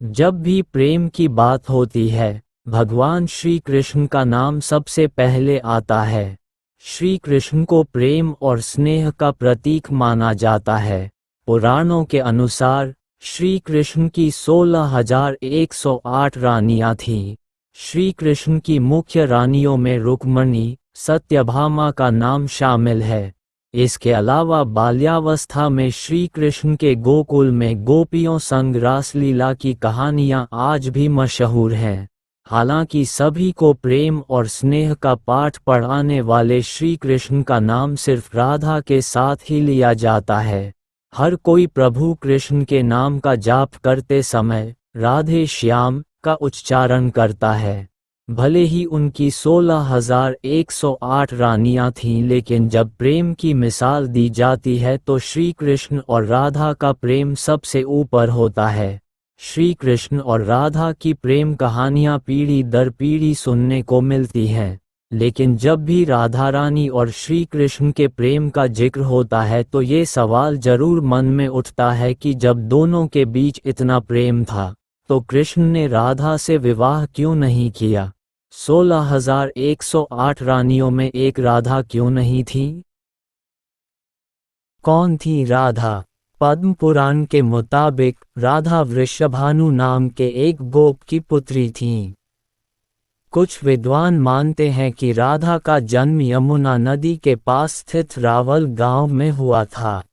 जब भी प्रेम की बात होती है, भगवान श्री कृष्ण का नाम सबसे पहले आता है। श्री कृष्ण को प्रेम और स्नेह का प्रतीक माना जाता है। पुराणों के अनुसार श्री कृष्ण की 16,108 रानियां थीं। श्री कृष्ण की मुख्य रानियों में रुक्मिणी, सत्यभामा का नाम शामिल है। इसके अलावा बाल्यावस्था में श्री कृष्ण के गोकुल में गोपियों संग रासलीला की कहानियां आज भी मशहूर हैं। हालांकि सभी को प्रेम और स्नेह का पाठ पढ़ाने वाले श्री कृष्ण का नाम सिर्फ राधा के साथ ही लिया जाता है। हर कोई प्रभु कृष्ण के नाम का जाप करते समय राधे श्याम का उच्चारण करता है। भले ही उनकी 16,108 रानियां थीं, लेकिन जब प्रेम की मिसाल दी जाती है तो श्री कृष्ण और राधा का प्रेम सबसे ऊपर होता है। श्री कृष्ण और राधा की प्रेम कहानियां पीढ़ी दर पीढ़ी सुनने को मिलती हैं, लेकिन जब भी राधा रानी और श्री कृष्ण के प्रेम का जिक्र होता है तो ये सवाल जरूर मन में उठता है कि जब दोनों के बीच इतना प्रेम था तो कृष्ण ने राधा से विवाह क्यों नहीं किया। 16,108 रानियों में एक राधा क्यों नहीं थी? कौन थी राधा? पद्म पुराण के मुताबिक राधा वृषभानु नाम के एक गोप की पुत्री थीं। कुछ विद्वान मानते हैं कि राधा का जन्म यमुना नदी के पास स्थित रावल गांव में हुआ था।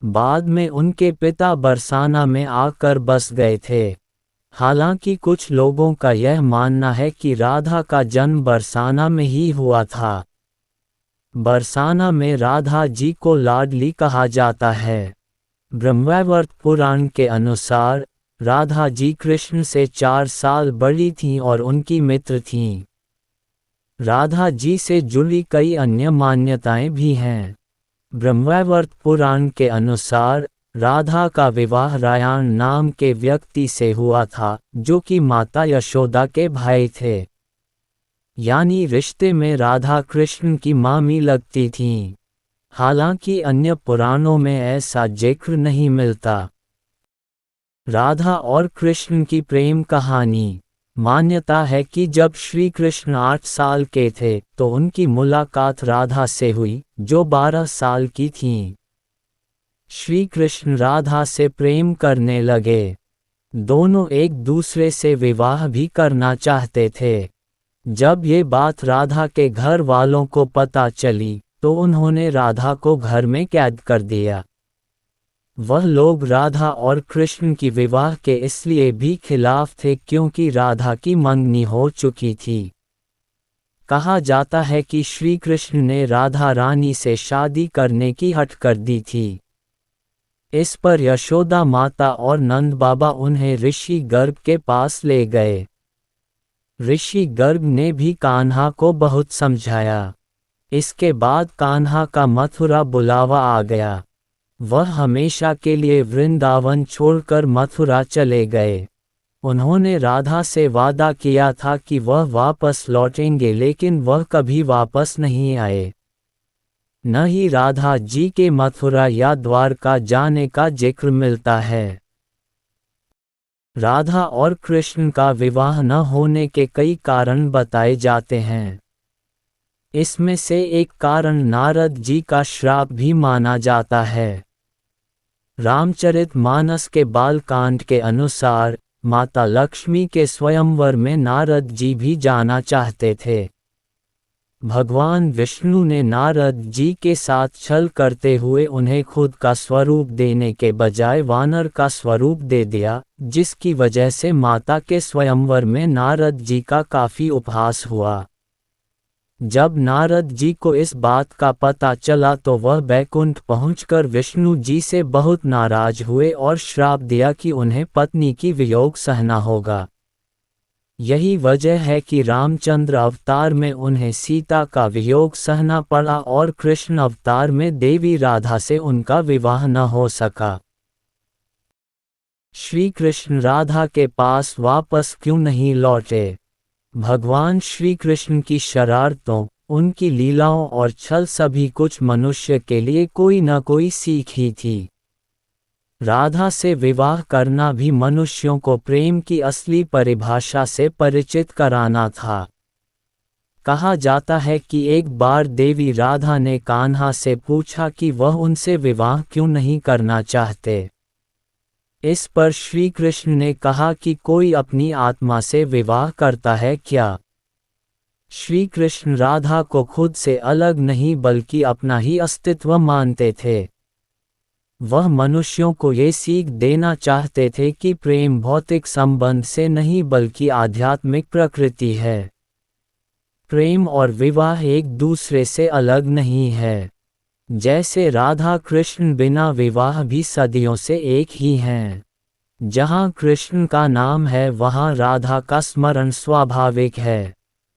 बाद में उनके पिता बरसाना में आकर बस गए थे। हालांकि कुछ लोगों का यह मानना है कि राधा का जन्म बरसाना में ही हुआ था। बरसाना में राधा जी को लाडली कहा जाता है। ब्रह्मवैवर्त पुराण के अनुसार राधा जी कृष्ण से 4 साल बड़ी थीं और उनकी मित्र थीं। राधा जी से जुड़ी कई अन्य मान्यताएं भी हैं। ब्रह्मवैवर्त पुराण के अनुसार राधा का विवाह रायण नाम के व्यक्ति से हुआ था, जो कि माता यशोदा के भाई थे। यानी रिश्ते में राधा कृष्ण की मामी लगती थीं। हालांकि अन्य पुराणों में ऐसा जिक्र नहीं मिलता। राधा और कृष्ण की प्रेम कहानी। मान्यता है कि जब श्री कृष्ण 8 साल के थे तो उनकी मुलाकात राधा से हुई, जो 12 साल की थीं। श्री कृष्ण राधा से प्रेम करने लगे। दोनों एक दूसरे से विवाह भी करना चाहते थे। जब ये बात राधा के घर वालों को पता चली तो उन्होंने राधा को घर में कैद कर दिया। वह लोग राधा और कृष्ण की विवाह के इसलिए भी खिलाफ थे क्योंकि राधा की मंगनी हो चुकी थी। कहा जाता है कि श्री कृष्ण ने राधा रानी से शादी करने की हट कर दी थी। इस पर यशोदा माता और नंद बाबा उन्हें ऋषि गर्ग के पास ले गए। ऋषि गर्ग ने भी कान्हा को बहुत समझाया। इसके बाद कान्हा का मथुरा बुलावा आ गया। वह हमेशा के लिए वृंदावन छोड़कर मथुरा चले गए। उन्होंने राधा से वादा किया था कि वह वापस लौटेंगे, लेकिन वह कभी वापस नहीं आए। न ही राधा जी के मथुरा या द्वारका जाने का जिक्र मिलता है। राधा और कृष्ण का विवाह न होने के कई कारण बताए जाते हैं। इसमें से एक कारण नारद जी का श्राप भी माना जाता है। रामचरितमानस के बालकांड के अनुसार माता लक्ष्मी के स्वयंवर में नारद जी भी जाना चाहते थे। भगवान विष्णु ने नारद जी के साथ छल करते हुए उन्हें खुद का स्वरूप देने के बजाय वानर का स्वरूप दे दिया, जिसकी वजह से माता के स्वयंवर में नारद जी का काफी उपहास हुआ। जब नारद जी को इस बात का पता चला तो वह बैकुंठ पहुंचकर विष्णु जी से बहुत नाराज हुए और श्राप दिया कि उन्हें पत्नी की वियोग सहना होगा। यही वजह है कि रामचंद्र अवतार में उन्हें सीता का वियोग सहना पड़ा और कृष्ण अवतार में देवी राधा से उनका विवाह न हो सका। श्री कृष्ण राधा के पास वापस क्यों नहीं लौटे? भगवान श्री कृष्ण की शरारतों, उनकी लीलाओं और छल सभी कुछ मनुष्य के लिए कोई न कोई सीख ही थी। राधा से विवाह करना भी मनुष्यों को प्रेम की असली परिभाषा से परिचित कराना था। कहा जाता है कि एक बार देवी राधा ने कान्हा से पूछा कि वह उनसे विवाह क्यों नहीं करना चाहते। इस पर श्री कृष्ण ने कहा कि कोई अपनी आत्मा से विवाह करता है क्या? श्री कृष्ण राधा को खुद से अलग नहीं बल्कि अपना ही अस्तित्व मानते थे। वह मनुष्यों को ये सीख देना चाहते थे कि प्रेम भौतिक संबंध से नहीं बल्कि आध्यात्मिक प्रकृति है। प्रेम और विवाह एक दूसरे से अलग नहीं है। जैसे राधा कृष्ण बिना विवाह भी सदियों से एक ही हैं। जहाँ कृष्ण का नाम है वहाँ राधा का स्मरण स्वाभाविक है।